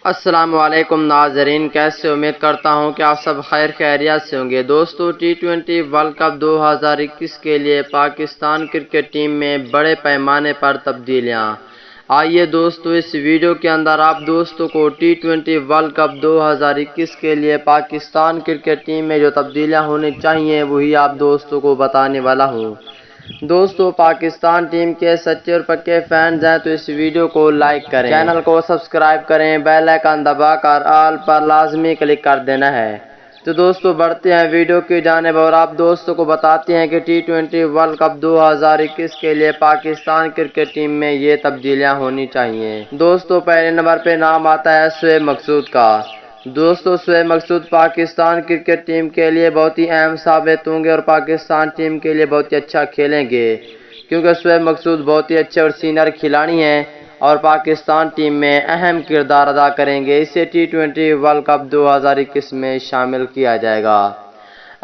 السلام علیکم ناظرین، کیسے؟ امید کرتا ہوں کہ آپ سب خیر خیریت سے ہوں گے۔ دوستو، ٹی20 ورلڈ کپ 2021 کے لیے پاکستان کرکٹ ٹیم میں بڑے پیمانے پر تبدیلیاں۔ آئیے دوستو، اس ویڈیو کے اندر آپ دوستوں کو ٹی20 ورلڈ کپ 2021 کے لیے پاکستان کرکٹ ٹیم میں جو تبدیلیاں ہونی چاہیے وہی آپ دوستوں کو بتانے والا ہوں۔ دوستو، پاکستان ٹیم کے سچے اور پکے فینز ہیں تو اس ویڈیو کو لائک کریں، چینل کو سبسکرائب کریں، بیل آئیکن دبا کر آل پر لازمی کلک کر دینا ہے۔ تو دوستو، بڑھتے ہیں ویڈیو کی جانب اور آپ دوستوں کو بتاتے ہیں کہ ٹی20 ورلڈ کپ 2021 کے لیے پاکستان کرکٹ ٹیم میں یہ تبدیلیاں ہونی چاہیے۔ دوستو، پہلے نمبر پہ نام آتا ہے شعیب مقصود کا۔ دوستو، شعیب مقصود پاکستان کرکٹ ٹیم کے لیے بہت ہی اہم ثابت ہوں گے اور پاکستان ٹیم کے لیے بہت ہی اچھا کھیلیں گے، کیونکہ شعیب مقصود بہت ہی اچھے اور سینئر کھلاڑی ہیں اور پاکستان ٹیم میں اہم کردار ادا کریں گے۔ اسے ٹی20 ورلڈ کپ 2021 میں شامل کیا جائے گا۔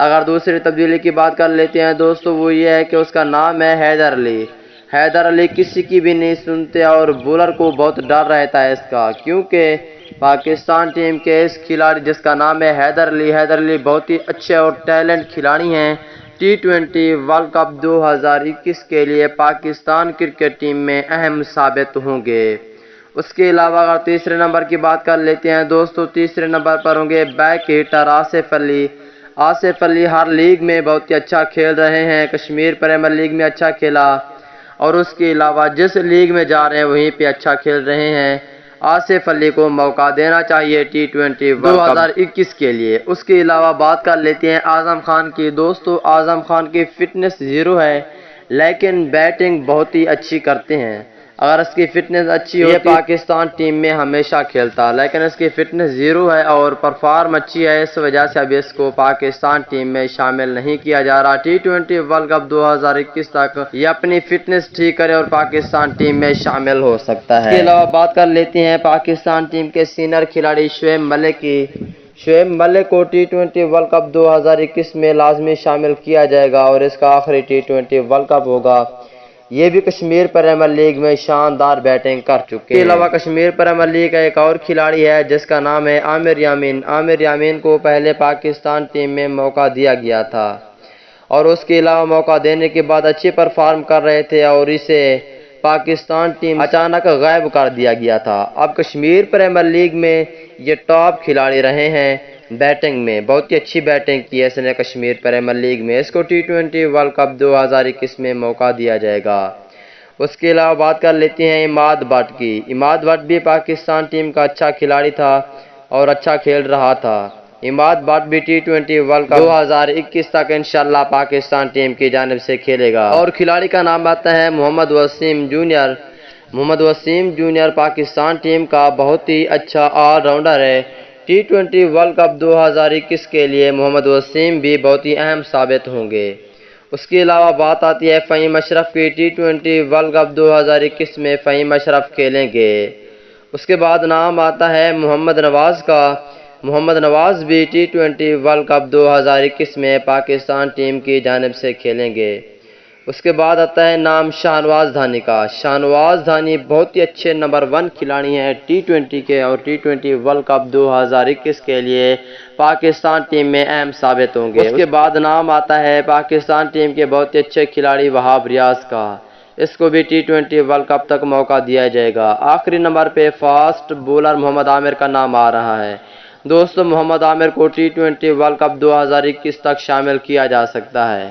اگر دوسری تبدیلی کی بات کر لیتے ہیں دوستو، وہ یہ ہے کہ اس کا نام ہے حیدر علی۔ حیدر علی کسی کی بھی نہیں سنتے اور بولر کو بہت ڈر رہتا ہے اس کا، کیونکہ پاکستان ٹیم کے اس کھلاڑی جس کا نام ہے حیدر علی بہت ہی اچھے اور ٹیلنٹ کھلاڑی ہیں۔ ٹی20 ورلڈ کپ 2021 کے لیے پاکستان کرکٹ ٹیم میں اہم ثابت ہوں گے۔ اس کے علاوہ اگر تیسرے نمبر کی بات کر لیتے ہیں دوستو، تیسرے نمبر پر ہوں گے بیک ہٹر آصف علی۔ آصف علی ہر لیگ میں بہت ہی اچھا کھیل رہے ہیں، کشمیر پریمیئر لیگ میں اچھا کھیلا اور اس کے علاوہ جس لیگ میں جا رہے ہیں وہیں پہ اچھا کھیل رہے ہیں۔ آصف علی کو موقع دینا چاہیے ٹی20 2021 کے لیے۔ اس کے علاوہ بات کر لیتے ہیں اعظم خان کی۔ دوستو، اعظم خان کی فٹنس زیرو ہے لیکن بیٹنگ بہت ہی اچھی کرتے ہیں۔ اگر اس کی فٹنس اچھی ہو، یہ پاکستان ٹیم میں ہمیشہ کھیلتا، لیکن اس کی فٹنس زیرو ہے اور پرفارم اچھی ہے، اس وجہ سے اب اس کو پاکستان ٹیم میں شامل نہیں کیا جا رہا۔ ٹی20 ورلڈ کپ 2021 تک یہ اپنی فٹنس ٹھیک کرے اور پاکستان ٹیم میں شامل ہو سکتا ہے۔ اس کے علاوہ بات کر لیتے ہیں پاکستان ٹیم کے سینئر کھلاڑی شعیب ملک کی۔ شعیب ملک کو ٹی20 ورلڈ کپ 2021 میں لازمی شامل کیا جائے گا اور اس کا آخری ٹی20 ورلڈ کپ ہوگا۔ یہ بھی کشمیر پریمیئر لیگ میں شاندار بیٹنگ کر چکے ہیں۔ اس کے علاوہ کشمیر پریمیئر لیگ کا ایک اور کھلاڑی ہے جس کا نام ہے عامر یامین۔ عامر یامین کو پہلے پاکستان ٹیم میں موقع دیا گیا تھا اور اس کے علاوہ موقع دینے کے بعد اچھی پرفارم کر رہے تھے اور اسے پاکستان ٹیم اچانک غائب کر دیا گیا تھا۔ اب کشمیر پریمیئر لیگ میں یہ ٹاپ کھلاڑی رہے ہیں، بیٹنگ میں بہت ہی اچھی بیٹنگ کی ہے اس نے کشمیر پریمیئر لیگ میں۔ اس کو ٹی20 ورلڈ کپ 2021 میں موقع دیا جائے گا۔ اس کے علاوہ بات کر لیتے ہیں اماد بٹ کی۔ اماد بٹ بھی پاکستان ٹیم کا اچھا کھلاڑی تھا اور اچھا کھیل رہا تھا۔ اماد بٹ بھی ٹی20 ورلڈ کپ 2021 تک انشاءاللہ پاکستان ٹیم کی جانب سے کھیلے گا۔ اور کھلاڑی کا نام آتا ہے محمد وسیم جونیئر۔ محمد وسیم جونیئر پاکستان ٹیم کا بہت ہی اچھا آل راؤنڈر ہے۔ ٹی20 ورلڈ کپ 2021 کے لیے محمد وسیم بھی بہت ہی اہم ثابت ہوں گے۔ اس کے علاوہ بات آتی ہے فہیم اشرف کی۔ ٹی20 ورلڈ کپ 2021 میں فہیم اشرف کھیلیں گے۔ اس کے بعد نام آتا ہے محمد نواز کا۔ محمد نواز بھی ٹی20 ورلڈ کپ 2021 میں پاکستان ٹیم کی جانب سے کھیلیں گے۔ اس کے بعد آتا ہے نام شاہنواز دھانی کا۔ شاہنواز دھانی بہت ہی اچھے نمبر 1 کھلاڑی ہیں ٹی20 کے اور ٹی20 ورلڈ کپ 2021 کے لیے پاکستان ٹیم میں اہم ثابت ہوں گے۔ اس کے بعد نام آتا ہے پاکستان ٹیم کے بہت ہی اچھے کھلاڑی وہاب ریاض کا۔ اس کو بھی ٹی20 ورلڈ کپ تک موقع دیا جائے گا۔ آخری نمبر پہ فاسٹ بولر محمد عامر کا نام آ رہا ہے۔ دوستو، محمد عامر کو ٹی20 ورلڈ کپ 2021 تک شامل کیا جا سکتا ہے۔